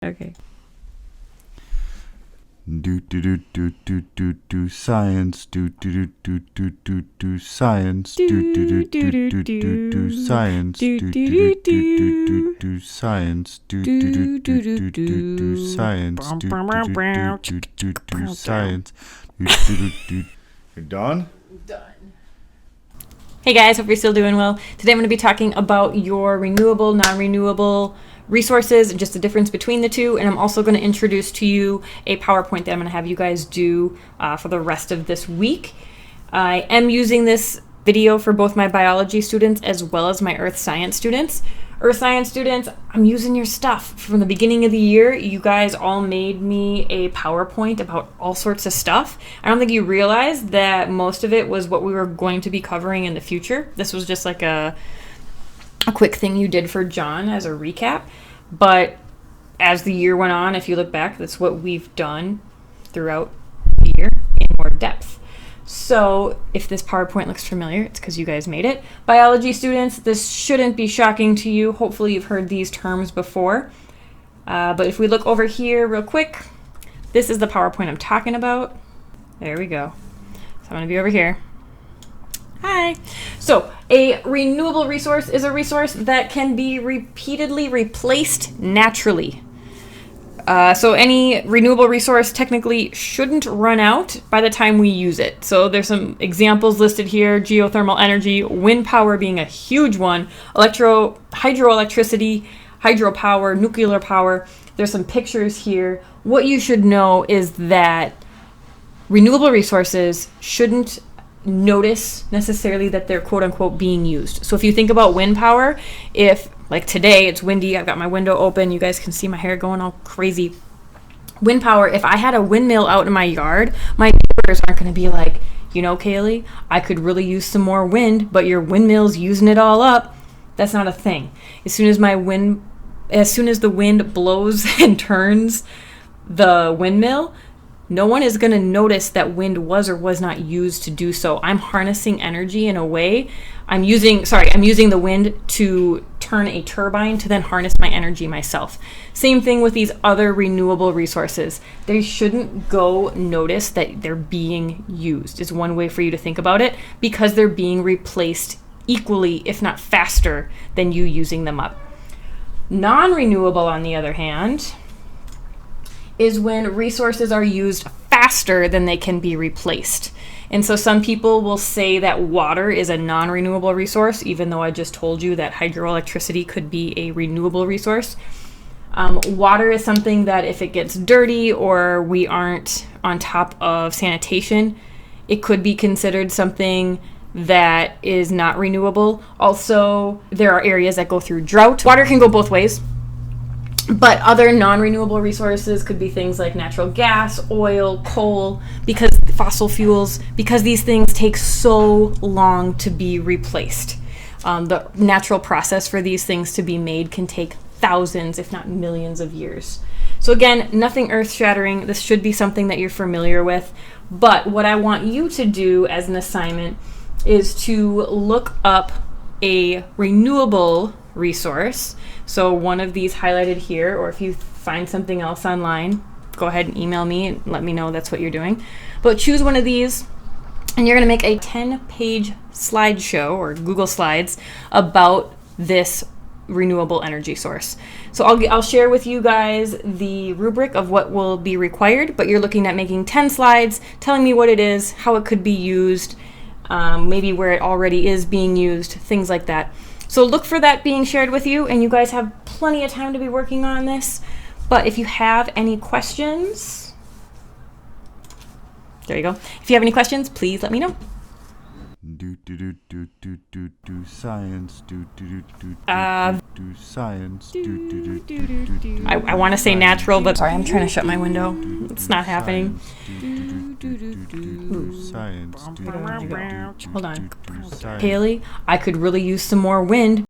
Okay. Do do do do do do do science. Do do do do do do science. Do do do do do do science. Do do do do do science. Do do do do do science. Do do do do science. You're done? Done. Hey guys, hope you're still doing well. Today I'm going to be talking about your renewable, non-renewable resources and just the difference between the two. And I'm also going to introduce to you a PowerPoint that I'm going to have you guys do for the rest of this week. I am using this video for both my biology students as well as my earth science students. Earth science students, I'm using your stuff. From the beginning of the year, you guys all made me a PowerPoint about all sorts of stuff. I don't think you realized that most of it was what we were going to be covering in the future. This was just like a quick thing you did for John as a recap. But as the year went on, if you look back, that's what we've done throughout the year in more depth. So if this PowerPoint looks familiar, it's because you guys made it. Biology students, this shouldn't be shocking to you. Hopefully you've heard these terms before. But if we look over here real quick, this is the PowerPoint I'm talking about. There we go. So I'm going to be over here. Hi. So a renewable resource is a resource that can be repeatedly replaced naturally. So any renewable resource technically shouldn't run out by the time we use it. So there's some examples listed here: geothermal energy, wind power being a huge one, hydroelectricity, hydropower, nuclear power. There's some pictures here. What you should know is that renewable resources shouldn't notice necessarily that they're quote unquote being used. So if you think about wind power, if like today it's windy, I've got my window open, you guys can see my hair going all crazy. Wind power, if I had a windmill out in my yard, my neighbors aren't going to be like, you know, Kaylee, I could really use some more wind, but your windmill's using it all up. That's not a thing. As soon as the wind blows and turns the windmill, no one is going to notice that wind was or was not used to do so. I'm harnessing energy in a way. I'm using the wind to turn a turbine to then harness my energy myself. Same thing with these other renewable resources. They shouldn't go notice that they're being used, is one way for you to think about it, because they're being replaced equally, if not faster, than you using them up. Non-renewable, on the other hand, is when resources are used faster than they can be replaced. And so some people will say that water is a non-renewable resource, even though I just told you that hydroelectricity could be a renewable resource. Water is something that if it gets dirty or we aren't on top of sanitation, it could be considered something that is not renewable. Also, there are areas that go through drought. Water can go both ways. But other non-renewable resources could be things like natural gas, oil, coal, because fossil fuels, because these things take so long to be replaced. The natural process for these things to be made can take thousands, if not millions of years. So again, nothing earth-shattering. This should be something that you're familiar with. But what I want you to do as an assignment is to look up a renewable resource. So one of these highlighted here, or if you find something else online, go ahead and email me and let me know that's what you're doing. But choose one of these and you're going to make a 10-page slideshow or Google Slides about this renewable energy source. So I'll share with you guys the rubric of what will be required, but you're looking at making 10 slides, telling me what it is, how it could be used, maybe where it already is being used, things like that. So look for that being shared with you, and you guys have plenty of time to be working on this. But if you have any questions, there you go. If you have any questions, please let me know. Do science. Do science. I want to say natural, but sorry, I'm trying to shut my window. It's not happening. Science. Hold on. Haley, I could really use some more wind.